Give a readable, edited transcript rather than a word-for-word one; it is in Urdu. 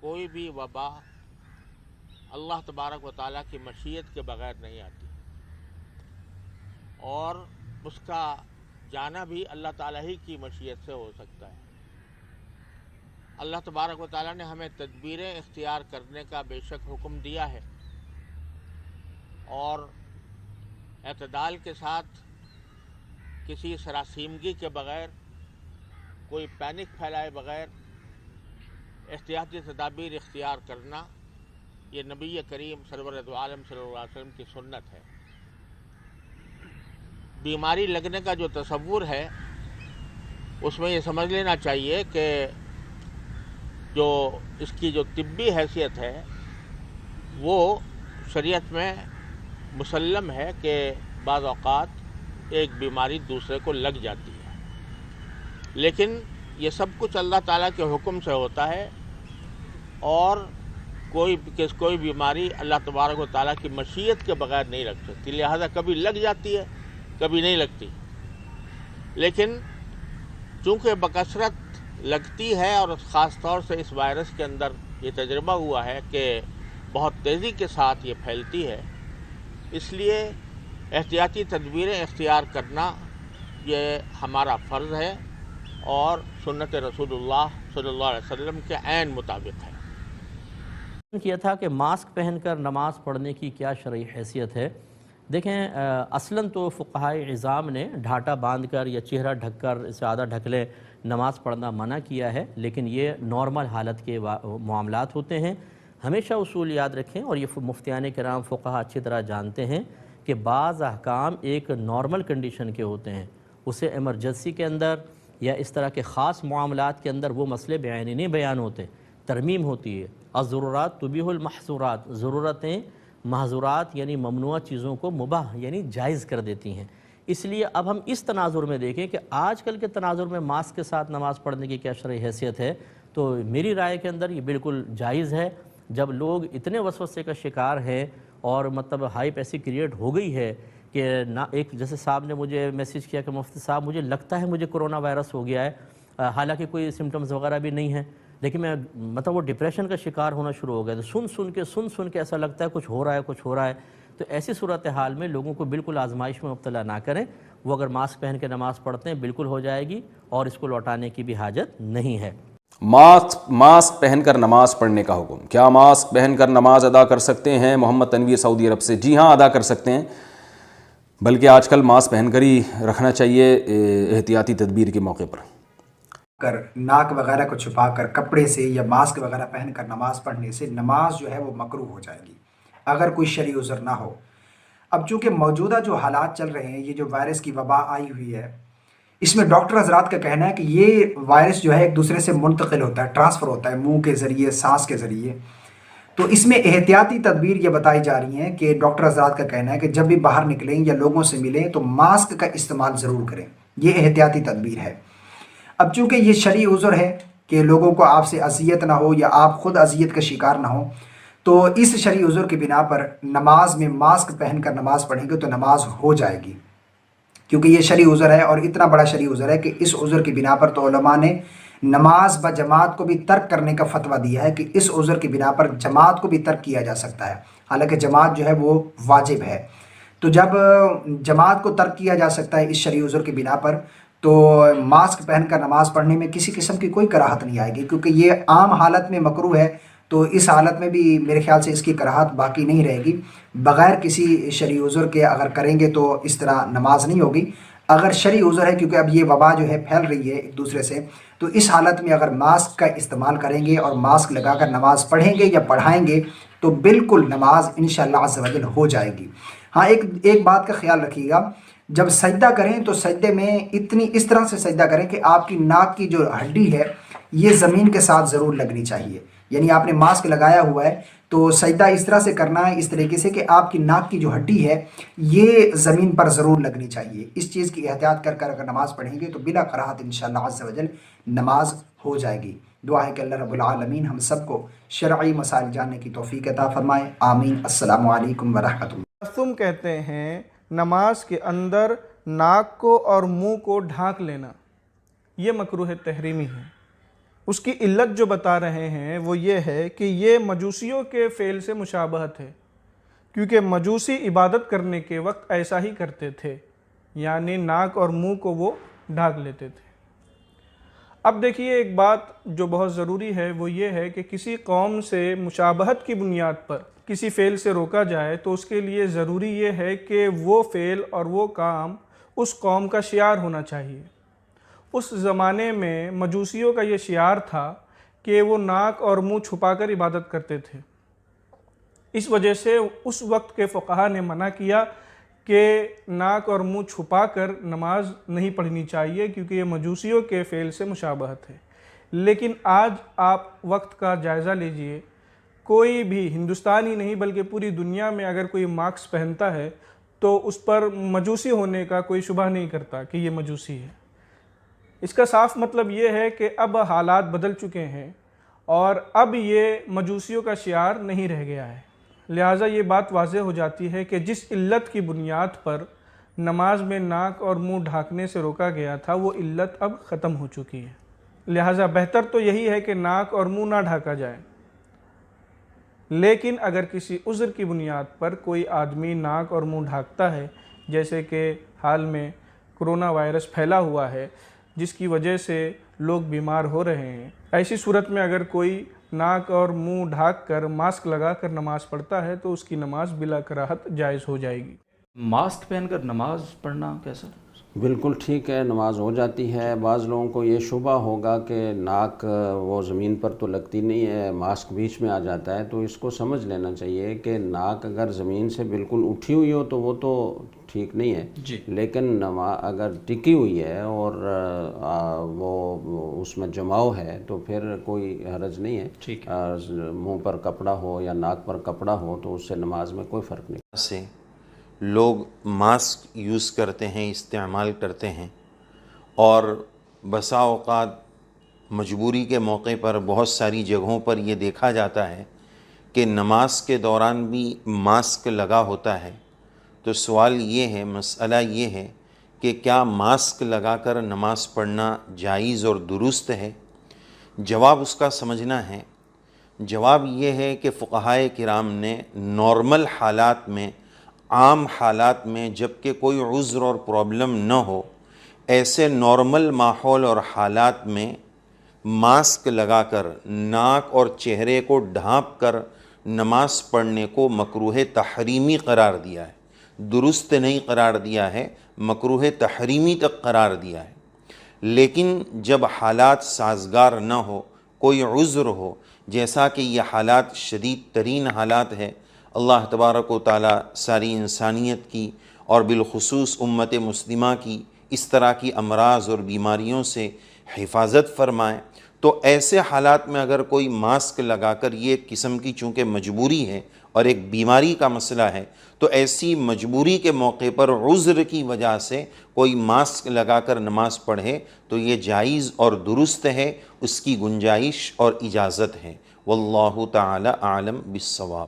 کوئی بھی وبا اللہ تبارک و تعالیٰ کی مشیت کے بغیر نہیں آتی، اور اس کا جانا بھی اللہ تعالیٰ ہی کی مشیت سے ہو سکتا ہے۔ اللہ تبارک و تعالیٰ نے ہمیں تدبیریں اختیار کرنے کا بے شک حکم دیا ہے، اور اعتدال کے ساتھ کسی سراسیمگی کے بغیر، کوئی پینک پھیلائے بغیر احتیاطی تدابیر اختیار کرنا، یہ نبی کریم سرور دو عالم صلی اللہ علیہ وسلم کی سنت ہے۔ بیماری لگنے کا جو تصور ہے اس میں یہ سمجھ لینا چاہیے کہ جو اس کی جو طبی حیثیت ہے وہ شریعت میں مسلم ہے کہ بعض اوقات ایک بیماری دوسرے کو لگ جاتی ہے، لیکن یہ سب کچھ اللہ تعالیٰ کے حکم سے ہوتا ہے، اور کوئی بیماری اللہ تبارک و تعالیٰ کی مشیت کے بغیر نہیں لگ سکتی، لہذا کبھی لگ جاتی ہے کبھی نہیں لگتی، لیکن چونکہ بکثرت لگتی ہے، اور خاص طور سے اس وائرس کے اندر یہ تجربہ ہوا ہے کہ بہت تیزی کے ساتھ یہ پھیلتی ہے، اس لیے احتیاطی تدبیریں اختیار کرنا یہ ہمارا فرض ہے اور سنت رسول اللہ صلی اللہ علیہ وسلم کے عین مطابق ہے۔ کیا تھا کہ ماسک پہن کر نماز پڑھنے کی کیا شرعی حیثیت ہے؟ دیکھیں، اصلاً تو فقہائے عظام نے ڈھاٹا باندھ کر یا چہرہ ڈھک کر زیادہ ڈھک لے نماز پڑھنا منع کیا ہے، لیکن یہ نارمل حالت کے معاملات ہوتے ہیں۔ ہمیشہ اصول یاد رکھیں، اور یہ مفتیان کرام فقہا اچھی طرح جانتے ہیں کہ بعض احکام ایک نارمل کنڈیشن کے ہوتے ہیں، اسے ایمرجنسی کے اندر یا اس طرح کے خاص معاملات کے اندر وہ مسئلے بیان نہیں بیان ہوتے، ترمیم ہوتی ہے۔ الضرورات تبیح المحظورات، ضرورتیں محظورات یعنی ممنوع چیزوں کو مباح یعنی جائز کر دیتی ہیں۔ اس لیے اب ہم اس تناظر میں دیکھیں کہ آج کل کے تناظر میں ماسک کے ساتھ نماز پڑھنے کی کیا شرعی حیثیت ہے، تو میری رائے کے اندر یہ بالکل جائز ہے۔ جب لوگ اتنے وسوسے کا شکار ہیں اور مطلب ہائپ ایسی کریٹ ہو گئی ہے کہ نہ ایک جیسے صاحب نے مجھے میسیج کیا کہ مفتی صاحب مجھے لگتا ہے مجھے کرونا وائرس ہو گیا ہے، حالانکہ کوئی سمٹمز وغیرہ بھی نہیں ہیں، لیکن میں مطلب وہ ڈپریشن کا شکار ہونا شروع ہو گیا، تو سن کے ایسا لگتا ہے کچھ ہو رہا ہے۔ تو ایسی صورتحال میں لوگوں کو بالکل آزمائش میں مبتلا نہ کریں، وہ اگر ماسک پہن کے نماز پڑھتے ہیں بالکل ہو جائے گی، اور اس کو لوٹانے کی بھی حاجت نہیں ہے۔ ماسک پہن کر نماز پڑھنے کا حکم، کیا ماسک پہن کر نماز ادا کر سکتے ہیں؟ محمد تنویر سعودی عرب سے، جی ہاں ادا کر سکتے ہیں، بلکہ آج کل ماسک پہن کر ہی رکھنا چاہیے احتیاطی تدبیر کے موقع پر۔ ناک وغیرہ کو چھپا کر کپڑے سے یا ماسک وغیرہ پہن کر نماز پڑھنے سے نماز جو ہے وہ مکروہ ہو جائے گی اگر کوئی شرعی عذر نہ ہو۔ اب چونکہ موجودہ جو حالات چل رہے ہیں، یہ جو وائرس کی وبا آئی ہوئی ہے، اس میں ڈاکٹر حضرات کا کہنا ہے کہ یہ وائرس جو ہے ایک دوسرے سے منتقل ہوتا ہے، ٹرانسفر ہوتا ہے منہ کے ذریعے، سانس کے ذریعے۔ تو اس میں احتیاطی تدبیر یہ بتائی جا رہی ہیں کہ ڈاکٹر حضرات کا کہنا ہے کہ جب بھی باہر نکلیں یا لوگوں سے ملیں تو ماسک کا استعمال ضرور کریں، یہ احتیاطی تدبیر ہے۔ اب چونکہ یہ شرعی عذر ہے کہ لوگوں کو آپ سے اذیت نہ ہو یا آپ خود اذیت کا شکار نہ ہو، تو اس شرعی عذر کی بنا پر نماز میں ماسک پہن کر نماز پڑھیں گے تو نماز ہو جائے گی، کیونکہ یہ شرعی عذر ہے، اور اتنا بڑا شرعی عذر ہے کہ اس عذر کی بنا پر تو علماء نے نماز بجماعت کو بھی ترک کرنے کا فتویٰ دیا ہے کہ اس عذر کی بنا پر جماعت کو بھی ترک کیا جا سکتا ہے، حالانکہ جماعت جو ہے وہ واجب ہے۔ تو جب جماعت کو ترک کیا جا سکتا ہے اس شرعی عذر کی بنا پر، تو ماسک پہن کر نماز پڑھنے میں کسی قسم کی کوئی کراہت نہیں آئے گی، کیونکہ یہ عام حالت میں مکروہ ہے، تو اس حالت میں بھی میرے خیال سے اس کی کراہت باقی نہیں رہے گی۔ بغیر کسی شرعی عذر کے اگر کریں گے تو اس طرح نماز نہیں ہوگی۔ اگر شرعی عذر ہے، کیونکہ اب یہ وبا جو ہے پھیل رہی ہے ایک دوسرے سے، تو اس حالت میں اگر ماسک کا استعمال کریں گے اور ماسک لگا کر نماز پڑھیں گے یا پڑھائیں گے تو بالکل نماز انشاءاللہ عز و جل ہو جائے گی۔ ہاں ایک بات کا خیال رکھیے گا، جب سجدہ کریں تو سجدے میں اس طرح سے سجدہ کریں کہ آپ کی ناک کی جو ہڈی ہے یہ زمین کے ساتھ ضرور لگنی چاہیے، یعنی آپ نے ماسک لگایا ہوا ہے تو سجدہ اس طرح سے کرنا ہے، اس طریقے سے کہ آپ کی ناک کی جو ہڈی ہے یہ زمین پر ضرور لگنی چاہیے۔ اس چیز کی احتیاط کر کر اگر نماز پڑھیں گے تو بلا کراہت انشاءاللہ عز و جل نماز ہو جائے گی۔ دعا ہے کہ اللہ رب العالمین ہم سب کو شرعی مسائل جاننے کی توفیق عطا فرمائے، آمین۔ السلام علیکم ورحمۃ اللہ۔ تم کہتے ہیں نماز کے اندر ناک کو اور منہ کو ڈھانک لینا یہ مکروہ تحریمی ہے، اس کی علت جو بتا رہے ہیں وہ یہ ہے کہ یہ مجوسیوں کے فعل سے مشابہت ہے، کیونکہ مجوسی عبادت کرنے کے وقت ایسا ہی کرتے تھے، یعنی ناک اور منہ کو وہ ڈھانک لیتے تھے۔ اب دیکھیے ایک بات جو بہت ضروری ہے وہ یہ ہے کہ کسی قوم سے مشابہت کی بنیاد پر کسی فعل سے روکا جائے تو اس کے لیے ضروری یہ ہے کہ وہ فعل اور وہ کام اس قوم کا شعار ہونا چاہیے۔ اس زمانے میں مجوسیوں کا یہ شعار تھا کہ وہ ناک اور منہ چھپا کر عبادت کرتے تھے۔ اس وجہ سے اس وقت کے فقہا نے منع کیا کہ ناک اور منہ چھپا کر نماز نہیں پڑھنی چاہیے، کیونکہ یہ مجوسیوں کے فعل سے مشابہت ہے۔ لیکن آج آپ وقت کا جائزہ لیجئے، کوئی بھی ہندوستان ہی نہیں بلکہ پوری دنیا میں اگر کوئی ماسک پہنتا ہے تو اس پر مجوسی ہونے کا کوئی شبہ نہیں کرتا کہ یہ مجوسی ہے۔ اس کا صاف مطلب یہ ہے کہ اب حالات بدل چکے ہیں اور اب یہ مجوسیوں کا شعار نہیں رہ گیا ہے۔ لہٰذا یہ بات واضح ہو جاتی ہے کہ جس علت کی بنیاد پر نماز میں ناک اور منہ ڈھانکنے سے روکا گیا تھا وہ علت اب ختم ہو چکی ہے۔ لہٰذا بہتر تو یہی ہے کہ ناک اور منہ نہ ڈھانکا جائے، لیکن اگر کسی عذر کی بنیاد پر کوئی آدمی ناک اور منہ ڈھانکتا ہے، جیسے کہ حال میں کرونا وائرس پھیلا ہوا ہے جس کی وجہ سے لوگ بیمار ہو رہے ہیں، ایسی صورت میں اگر کوئی ناک اور منہ ڈھانک کر ماسک لگا کر نماز پڑھتا ہے تو اس کی نماز بلا کراہت جائز ہو جائے گی۔ ماسک پہن کر نماز پڑھنا کیسا؟ بالکل ٹھیک ہے، نماز ہو جاتی ہے۔ بعض لوگوں کو یہ شبہ ہوگا کہ ناک وہ زمین پر تو لگتی نہیں ہے، ماسک بیچ میں آ جاتا ہے، تو اس کو سمجھ لینا چاہیے کہ ناک اگر زمین سے بالکل اٹھی ہوئی ہو تو وہ تو ٹھیک نہیں ہے جی، لیکن اگر ٹکی ہوئی ہے اور وہ اس میں جماؤ ہے تو پھر کوئی حرج نہیں ہے۔ ٹھیک منہ پر کپڑا ہو یا ناک پر کپڑا ہو تو اس سے نماز میں کوئی فرق نہیں۔ سے لوگ ماسک یوز کرتے ہیں، استعمال کرتے ہیں، اور بسا اوقات مجبوری کے موقع پر بہت ساری جگہوں پر یہ دیکھا جاتا ہے کہ نماز کے دوران بھی ماسک لگا ہوتا ہے۔ تو سوال یہ ہے، مسئلہ یہ ہے کہ کیا ماسک لگا کر نماز پڑھنا جائز اور درست ہے؟ جواب اس کا سمجھنا ہے۔ جواب یہ ہے کہ فقہائے کرام نے نارمل حالات میں، عام حالات میں، جب کہ کوئی عذر اور پرابلم نہ ہو، ایسے نارمل ماحول اور حالات میں ماسک لگا کر ناک اور چہرے کو ڈھانپ کر نماز پڑھنے کو مکروہ تحریمی قرار دیا ہے۔ درست نہیں قرار دیا ہے، مکروہ تحریمی تک قرار دیا ہے۔ لیکن جب حالات سازگار نہ ہو، کوئی عذر ہو، جیسا کہ یہ حالات شدید ترین حالات ہے، اللہ تبارک و تعالیٰ ساری انسانیت کی اور بالخصوص امت مسلمہ کی اس طرح کی امراض اور بیماریوں سے حفاظت فرمائے، تو ایسے حالات میں اگر کوئی ماسک لگا کر، یہ ایک قسم کی چونکہ مجبوری ہے اور ایک بیماری کا مسئلہ ہے، تو ایسی مجبوری کے موقع پر عذر کی وجہ سے کوئی ماسک لگا کر نماز پڑھے تو یہ جائز اور درست ہے، اس کی گنجائش اور اجازت ہے۔ واللہ تعالی اعلم بالصواب۔